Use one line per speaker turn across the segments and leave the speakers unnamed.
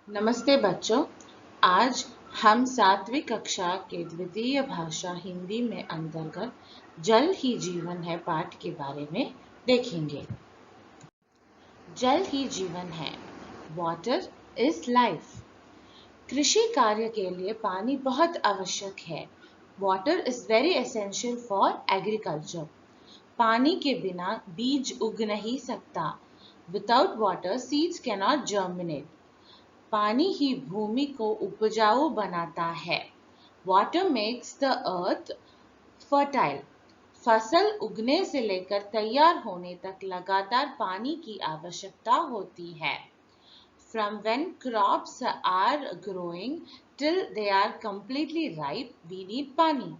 नमस्ते बच्चों। आज हम 7वीं कक्षा के द्वितीय भाषा हिंदी में अंतर्गत जल ही जीवन है पाठ के बारे में देखेंगे। जल ही जीवन है, वाटर इज लाइफ। कृषि कार्य के लिए पानी बहुत आवश्यक है। Water is very essential for agriculture. पानी के बिना बीज उग नहीं सकता। Without water seeds cannot germinate. पानी ही भूमि को उपजाऊ बनाता है। Water makes the earth fertile. फसल उगने से लेकर तैयार होने तक लगातार पानी की आवश्यकता होती है। From when crops are growing till they are completely ripe, we need पानी।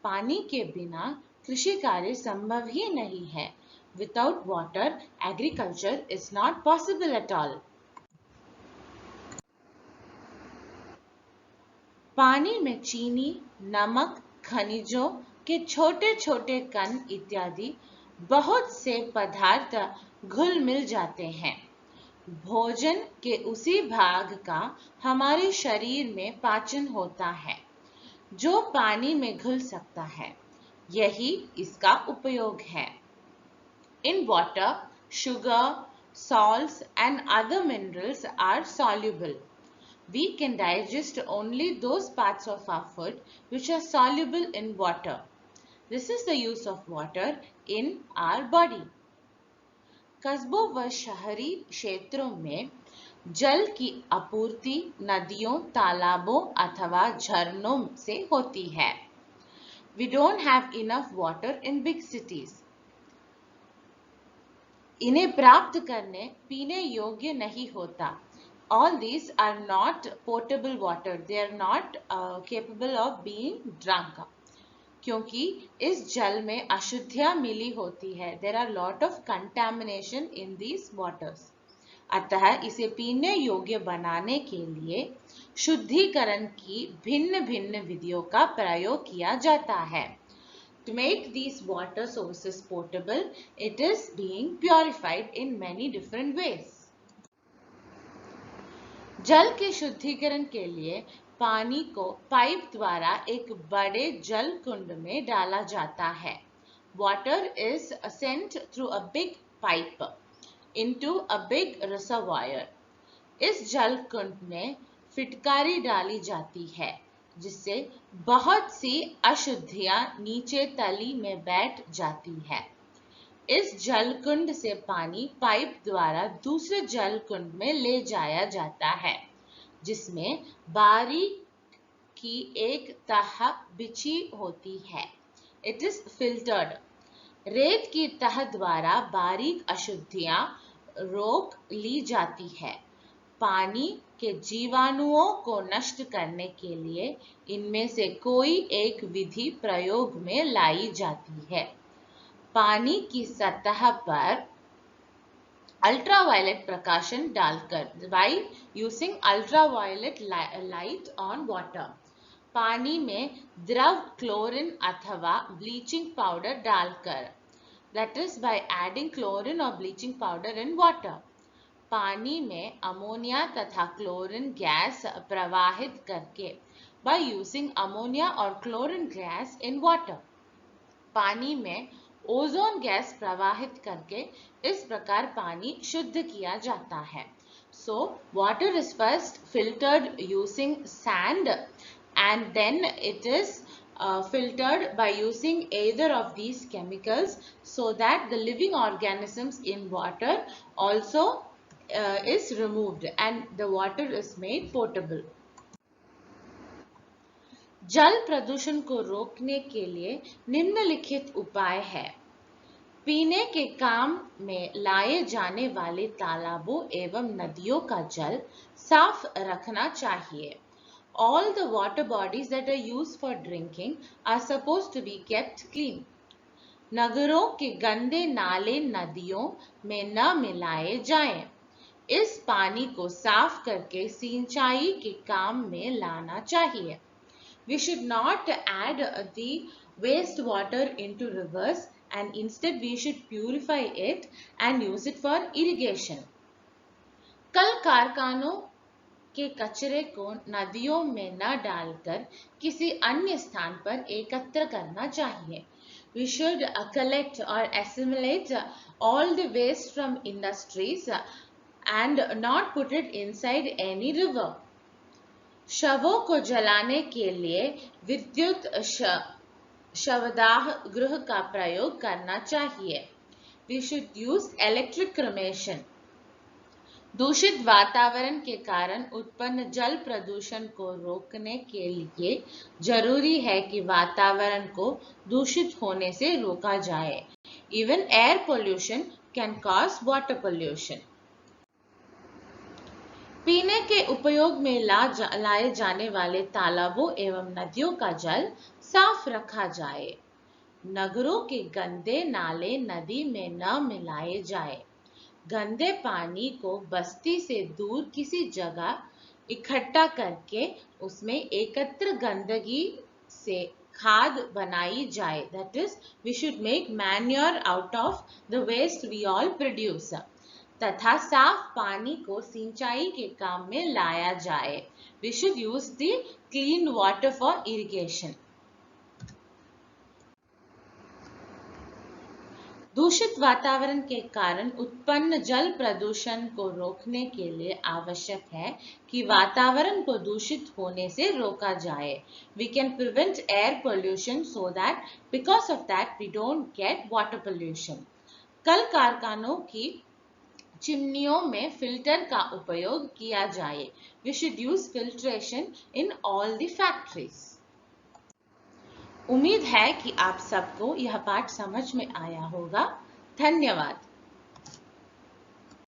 पानी के बिना कृषि कार्य संभव ही नहीं है। Without water, agriculture is not possible at all. पानी में चीनी, नमक, खनिजों के छोटे छोटे कण इत्यादि बहुत से पदार्थ घुल मिल जाते हैं। भोजन के उसी भाग का हमारे शरीर में पाचन होता है जो पानी में घुल सकता है। यही इसका उपयोग है। In water, sugar, salts and other minerals are soluble. We can digest only those parts of our food which are soluble in water. This is the use of water in our body. कस्बों व शहरी क्षेत्रों में जल की आपूर्ति नदियों, तालाबों अथवा झरनों से होती है। We don't have enough water in big cities. इन्हें प्राप्त करने पीने योग्य नहीं होता। All these are not potable water. They are not capable of being drunk. क्योंकि इस जल में अशुद्धियां मिली होती है। There are lot of contamination in these waters. अतः इसे पीने योग्य बनाने के लिए शुद्धिकरण की भिन्न भिन्न विधियों का प्रयोग किया जाता है। To make these water sources potable, it is being purified in many different ways. जल के शुद्धिकरण के लिए पानी को पाइप द्वारा एक बड़े जल कुंड में डाला जाता है। Water is sent through a big pipe into a big reservoir. इस जल कुंड में फिटकारी डाली जाती है जिससे बहुत सी अशुद्धियां नीचे तली में बैठ जाती है। इस जल कुंड से पानी पाइप द्वारा दूसरे जल कुंड में ले जाया जाता है जिसमें बारीक की एक तह बिछी होती है। It is filtered. रेत की तह द्वारा बारीक अशुद्धियां रोक ली जाती है। पानी के जीवाणुओं को नष्ट करने के लिए इनमें से कोई एक विधि प्रयोग में लाई जाती है। पानी की सतह पर अल्ट्रावायलेट प्रकाशन डालकर by using ultraviolet light on water. पानी में द्रव क्लोरीन अथवा ब्लीचिंग पाउडर डालकर, that is by adding chlorine or bleaching powder in water. पानी में अमोनिया तथा क्लोरीन गैस प्रवाहित करके by using ammonia or chlorine gas in water. पानी में ओजोन गैस प्रवाहित करके इस प्रकार पानी शुद्ध किया जाता है। So water is first filtered using sand and then it is filtered by using either of these chemicals so that the living organisms in water also is removed and the water is made potable. जल प्रदूषण को रोकने के लिए निम्नलिखित उपाय है। पीने के काम में लाए जाने वाले तालाबों एवं नदियों का जल साफ रखना चाहिए। All the water bodies that are used for drinking are supposed to be kept clean. नगरों के गंदे नाले नदियों में न मिलाए जाएं। इस पानी को साफ करके सिंचाई के काम में लाना चाहिए। We should not add the wastewater into rivers and instead we should purify it and use it for irrigation. कल कारखानों के कचरे को नदियों में न डालकर किसी अन्य स्थान पर एकत्र करना चाहिए. We should collect or assimilate all the waste from industries and not put it inside any river. शवों को जलाने के लिए विद्युत शवदाह गृह का प्रयोग करना चाहिए. We should use electric cremation. दूषित वातावरण के कारण उत्पन्न जल प्रदूषण को रोकने के लिए जरूरी है कि वातावरण को दूषित होने से रोका जाए. Even air pollution can cause water pollution. पीने के उपयोग में लाए जाने वाले तालाबों एवं नदियों का जल साफ रखा जाए. नगरों के गंदे नाले नदी में न मिलाए जाए. गंदे पानी को बस्ती से दूर किसी जगह इकट्ठा करके उसमें एकत्र गंदगी से खाद बनाई जाए. That is, we should make manure out of the waste we all produce. तथा साफ पानी को सिंचाई के काम में लाया जाए. We should use the clean water for irrigation. दूषित वातावरण के कारण उत्पन्न जल प्रदूषण को रोकने के लिए आवश्यक है कि वातावरण को दूषित होने से रोका जाए. We can prevent air pollution so that because of that we don't get water pollution. कल कारखानों की चिमनियों में फिल्टर का उपयोग किया जाए. We should use filtration in all the factories. उम्मीद है कि आप सबको यह पाठ समझ में आया होगा. धन्यवाद.